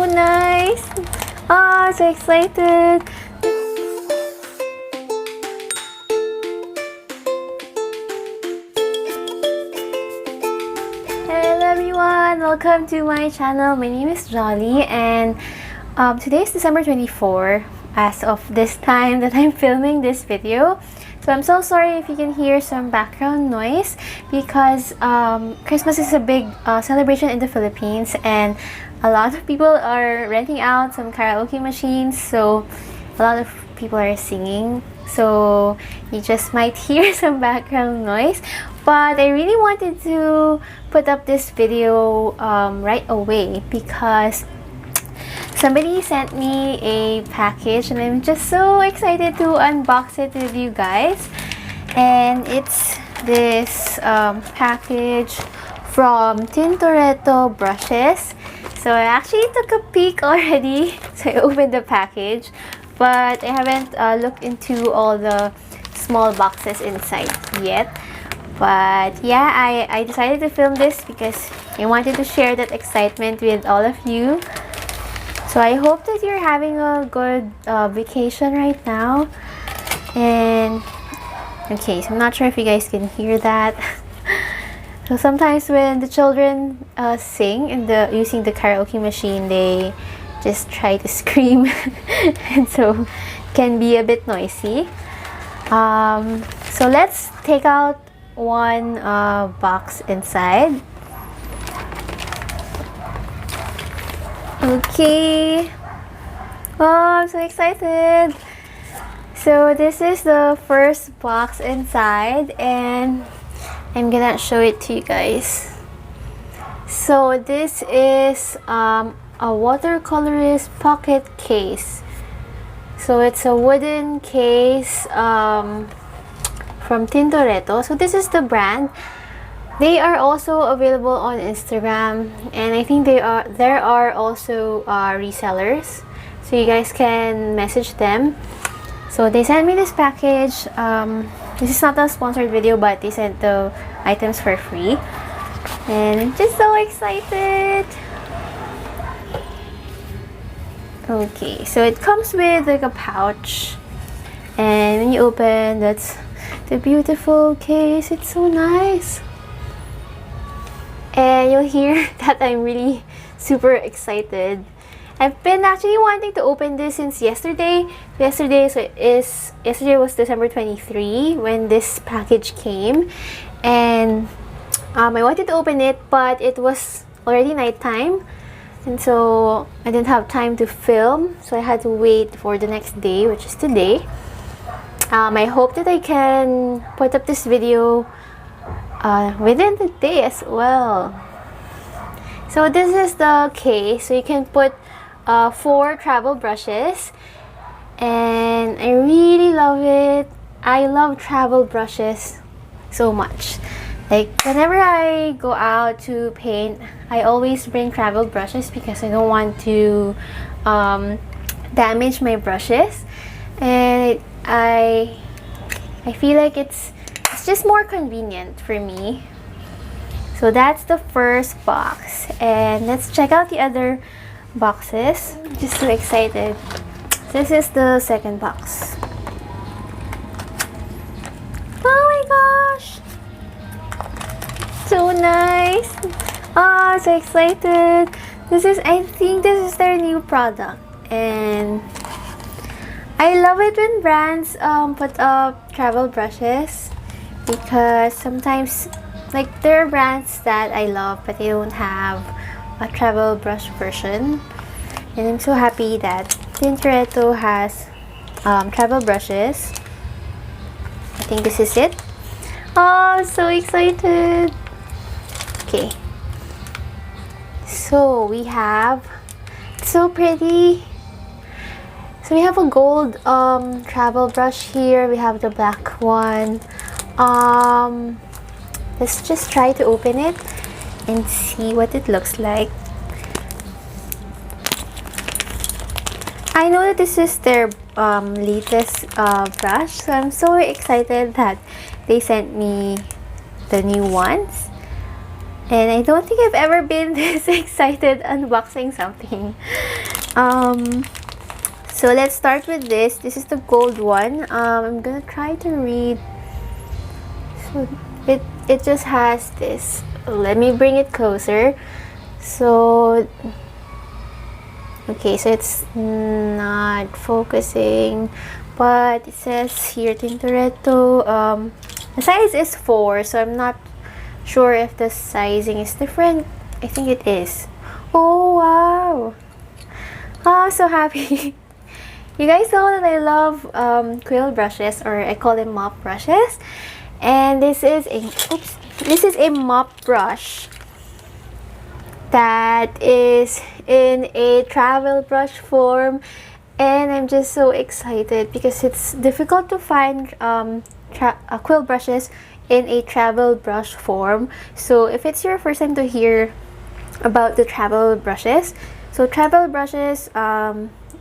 So nice! Oh, so excited! Hello everyone! Welcome to my channel. My name is Jolly, and today is December 24 as of this time that I'm filming this video. So I'm so sorry if you can hear some background noise because Christmas is a big celebration in the Philippines, and a lot of people are renting out some karaoke machines, so a lot of people are singing, so you just might hear some background noise. But I really wanted to put up this video right away because somebody sent me a package and I'm just so excited to unbox it with you guys. And it's this package from Tintoretto brushes. So I actually took a peek already, so I opened the package, but I haven't looked into all the small boxes inside yet. But yeah, I decided to film this because I wanted to share that excitement with all of you. So I hope that you're having a good vacation right now. And okay, so I'm not sure if you guys can hear that. So sometimes when the children sing in using the karaoke machine, they just try to scream, and so it can be a bit noisy. So let's take out one box inside. Okay. Oh, I'm so excited. So this is the first box inside, and I'm gonna show it to you guys. So this is a watercolorist pocket case. So it's a wooden case from Tintoretto. So this is the brand. They are also available on Instagram, and I think there are also resellers, so you guys can message them. So they sent me this package. This is not a sponsored video, but they sent the items for free, and I'm just so excited. Okay, so it comes with like a pouch, and when you open, that's the beautiful case. It's so nice. And you'll hear that I'm really super excited. I've been actually wanting to open this since yesterday. Yesterday was December 23 when this package came, and I wanted to open it, but it was already nighttime, and so I didn't have time to film, so I had to wait for the next day, which is today. I hope that I can put up this video within the day as well. So this is the case, so you can put 4 travel brushes, and I really love it. I love travel brushes so much. Like whenever I go out to paint, I always bring travel brushes because I don't want to damage my brushes, and I feel like it's just more convenient for me. So that's the first box, and let's check out the other boxes. I'm just so excited. This is the second box. Oh my gosh, so nice. Oh, so excited. I think this is their new product, and I love it when brands put up travel brushes, because sometimes, like, there are brands that I love but they don't have a travel brush version, and I'm so happy that Tintoretto has travel brushes. I think this is it. Oh, I'm so excited. Okay, so we have, it's so pretty. So we have a gold travel brush here. We have the black one. Let's just try to open it and see what it looks like. I know that this is their latest brush, so I'm so excited that they sent me the new ones. And I don't think I've ever been this excited unboxing something. So let's start with this. This is the gold one. I'm gonna try to read. So it just has this. Let me bring it closer. So okay, so it's not focusing, but it says here Tintoretto. The size is 4, so I'm not sure if the sizing is different. I think it is. Oh wow! Oh, so happy. You guys know that I love quill brushes, or I call them mop brushes. And this is a mop brush that is in a travel brush form, and I'm just so excited because it's difficult to find quill brushes in a travel brush form. So if it's your first time to hear about the travel brushes, so travel brushes,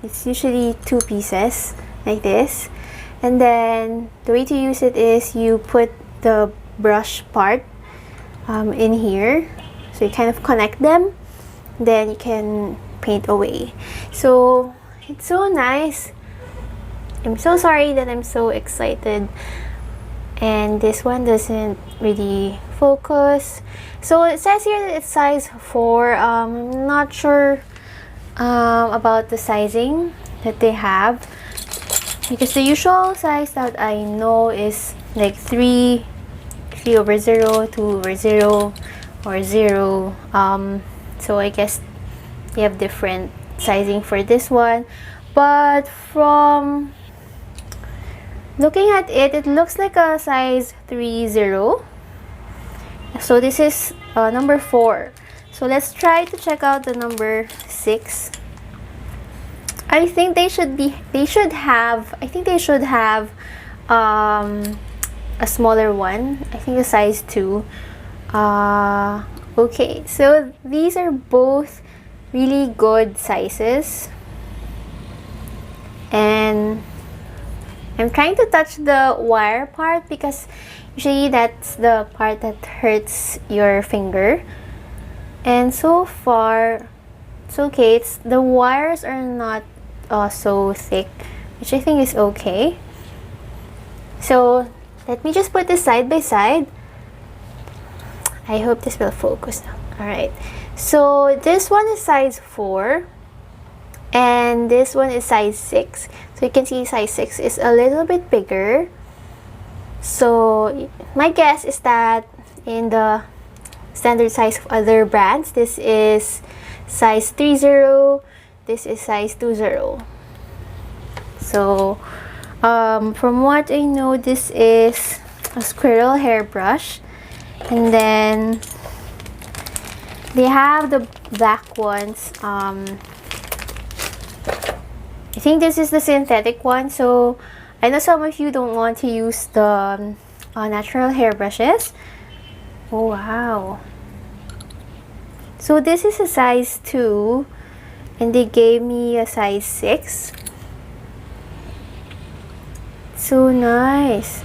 it's usually 2 pieces like this, and then the way to use it is you put the brush part in here, so you kind of connect them, then you can paint away. So it's so nice. I'm so sorry that I'm so excited, and this one doesn't really focus. So it says here that it's size 4. I'm not sure about the sizing that they have, because the usual size that I know is like 3/0, 2/0, or 0. So I guess they have different sizing for this one, but from looking at it, it looks like a size 3/0. So this is number 4. So let's try to check out the number 6. I think they should have a smaller one. I think a size 2. Okay, so these are both really good sizes, and I'm trying to touch the wire part because usually that's the part that hurts your finger. And so far, it's okay. The wires are not so thick, which I think is okay. So let me just put this side by side. I hope this will focus now. Alright, so this one is size 4, and this one is size 6. So you can see size 6 is a little bit bigger. So my guess is that in the standard size of other brands, this is size 3/0, this is size 2/0. So from what I know, this is a squirrel hairbrush, and then they have the black ones. I think this is the synthetic one, so I know some of you don't want to use the natural hairbrushes. Oh wow! So this is a size 2, and they gave me a size 6. So nice.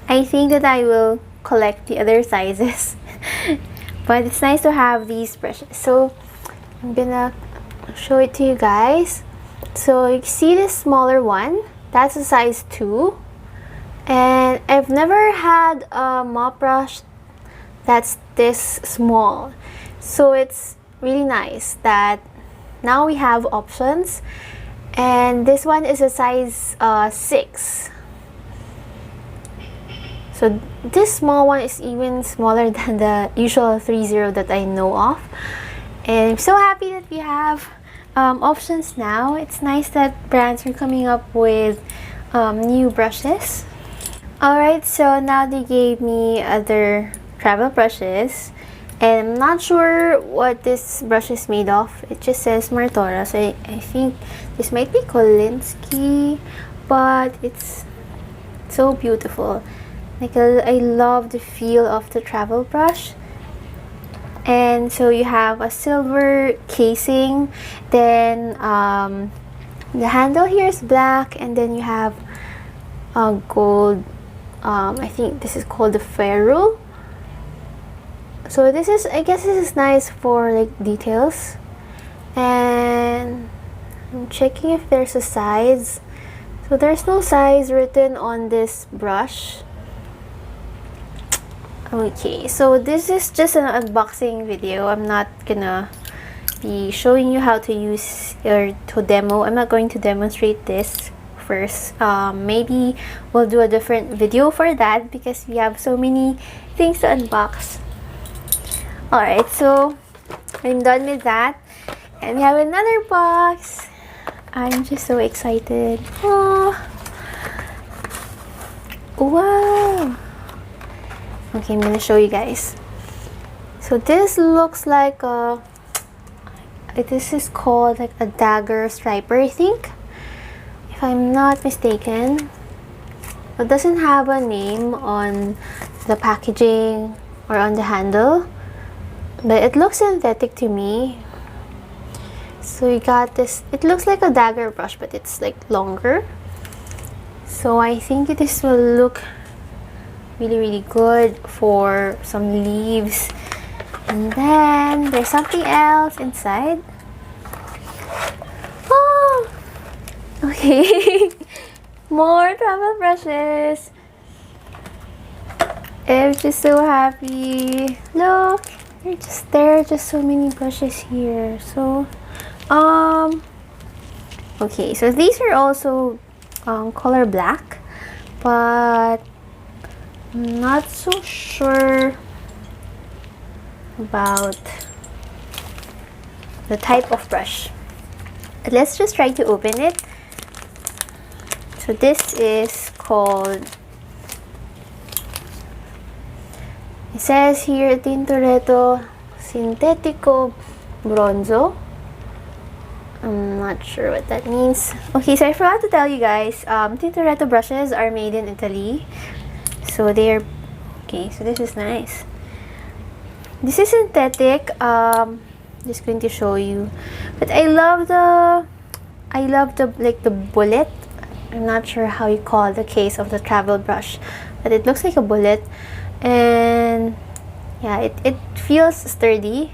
I think that I will collect the other sizes. But it's nice to have these brushes. So I'm gonna show it to you guys. So you see this smaller one, that's a size 2. And I've never had a mop brush that's this small. So it's really nice that now we have options. And this one is a size 6. So this small one is even smaller than the usual 3/0 that I know of. And I'm so happy that we have options now. It's nice that brands are coming up with new brushes. Alright, so now they gave me other travel brushes. And I'm not sure what this brush is made of. It just says Martora, so I think this might be Kolinsky, but it's so beautiful. Like I love the feel of the travel brush. And so you have a silver casing, then the handle here is black, and then you have gold. I think this is called the Pharaoh. So this is, I guess this is nice for like details. And I'm checking if there's a size. So there's no size written on this brush. Okay, so this is just an unboxing video. I'm not gonna be showing you how to use or to demo. I'm not going to demonstrate this first. Maybe we'll do a different video for that because we have so many things to unbox. Alright, so I'm done with that. And we have another box. I'm just so excited. Oh. Wow. Okay, I'm gonna show you guys. So this looks like a, this is called like a Dagger striper, I think, if I'm not mistaken. It doesn't have a name on the packaging or on the handle, but it looks synthetic to me. So you got this, it looks like a Dagger brush, but it's like longer. So I think this will look really good for some leaves. And then there's something else inside. Oh, okay. More travel brushes. I'm just so happy. Look, there are just so many brushes here. So okay, so these are also color black, but I'm not so sure about the type of brush. Let's just try to open it. So this is called, it says here, Tintoretto Sintetico Bronzo. I'm not sure what that means. Okay, so I forgot to tell you guys, Tintoretto brushes are made in Italy. So they're, okay, so this is nice. This is synthetic. Just going to show you. But I love the like the bullet. I'm not sure how you call the case of the travel brush, but it looks like a bullet. And yeah, it feels sturdy.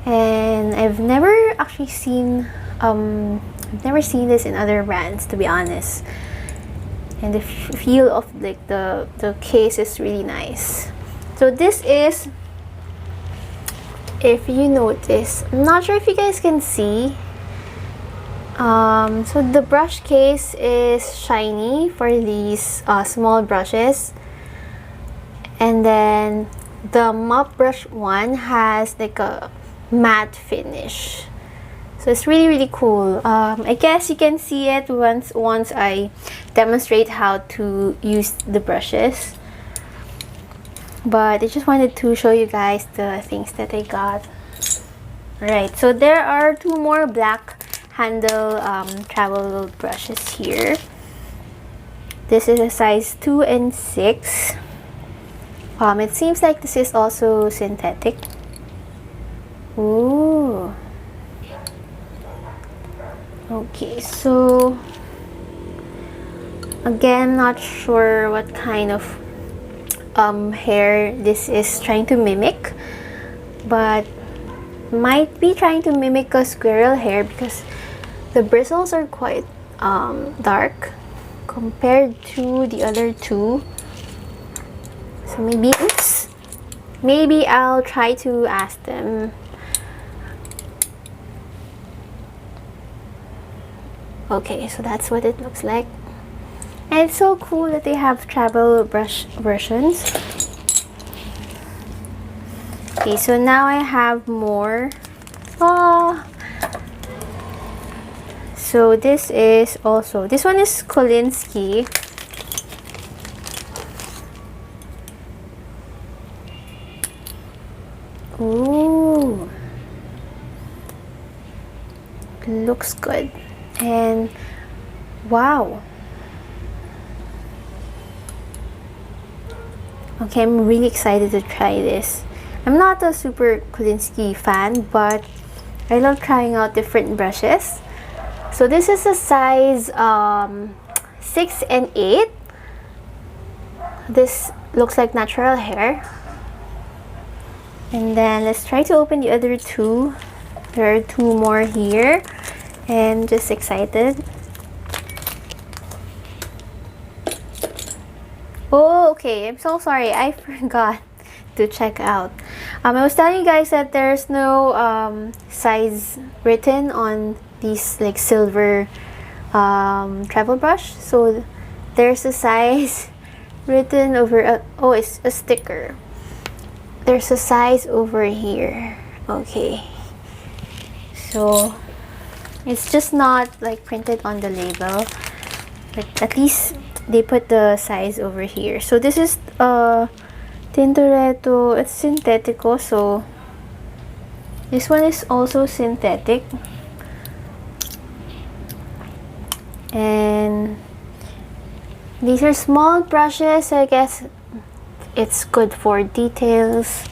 And I've never actually seen this in other brands, to be honest. And the feel of like the case is really nice. So this is, if you notice, I'm not sure if you guys can see. So the brush case is shiny for these small brushes, and then the mop brush one has like a matte finish. So it's really cool. I guess you can see it once I demonstrate how to use the brushes. But I just wanted to show you guys the things that I got. Alright, so there are two more black handle travel brushes here. This is a size 2 and 6. It seems like this is also synthetic. Ooh. Okay, so again, not sure what kind of hair this is trying to mimic, but might be trying to mimic a squirrel hair because the bristles are quite dark compared to the other two. So maybe I'll try to ask them. Okay, so that's what it looks like. And it's so cool that they have travel brush versions. Okay, so now I have more. Oh. So this is also, this one is Kolinsky. Ooh. Looks good. And wow. Okay, I'm really excited to try this. I'm not a super Kolinsky fan, but I love trying out different brushes. So this is a size 6 and 8. This looks like natural hair. And then let's try to open the other two. There are two more here, and just excited. Oh, okay. I'm so sorry. I forgot to check out. I was telling you guys that there's no size written on these like silver travel brush. So there's a size written over. Oh, it's a sticker. There's a size over here. Okay. So it's just not like printed on the label, but at least they put the size over here. So this is Tintoretto. It's synthetico, so this one is also synthetic. And these are small brushes. I guess it's good for details.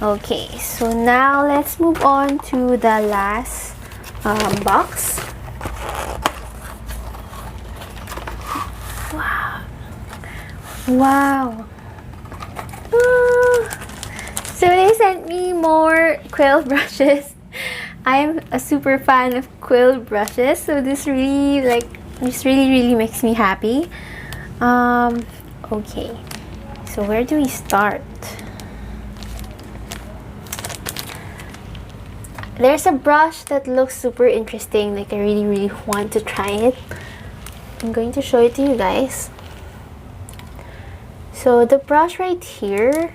Okay, so now let's move on to the last box. Wow. So they sent me more Quill brushes. I'm a super fan of Quill brushes, so this really makes me happy. Okay, so where do we start? There's a brush that looks super interesting, like I really want to try it. I'm going to show it to you guys. So the brush right here,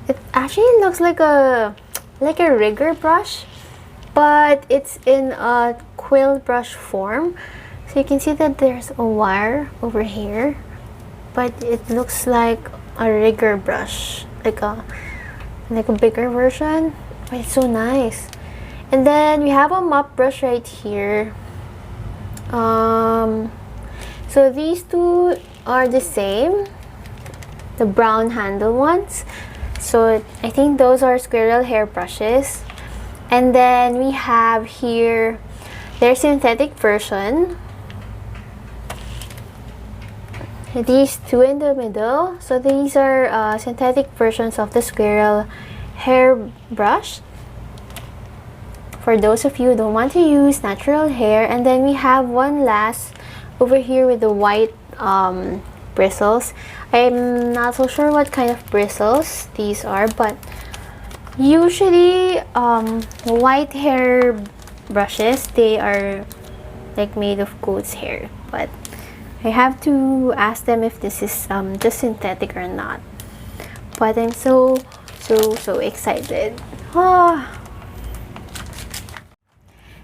it actually looks like a rigger brush, but it's in a quill brush form. So you can see that there's a wire over here, but it looks like a rigger brush, like a bigger version. But it's so nice. And then we have a mop brush right here. So these two are the same, the brown handle ones. So I think those are squirrel hair brushes. And then we have here their synthetic version. These two in the middle. So these are synthetic versions of the squirrel hair brush, for those of you who don't want to use natural hair. And then we have one last over here with the white bristles. I'm not so sure what kind of bristles these are, but usually white hair brushes, they are like made of goat's hair, but I have to ask them if this is just synthetic or not. But I'm so excited.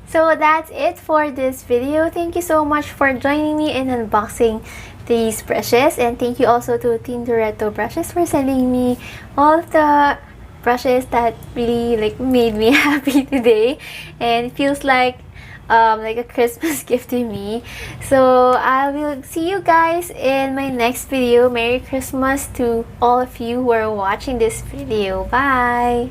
So that's it for this video. Thank you so much for joining me in unboxing these brushes, and thank you also to Tintoretto brushes for sending me all of the brushes that really made me happy today, and it feels like a Christmas gift to me. So I will see you guys in my next video. Merry Christmas to all of you who are watching this video. Bye!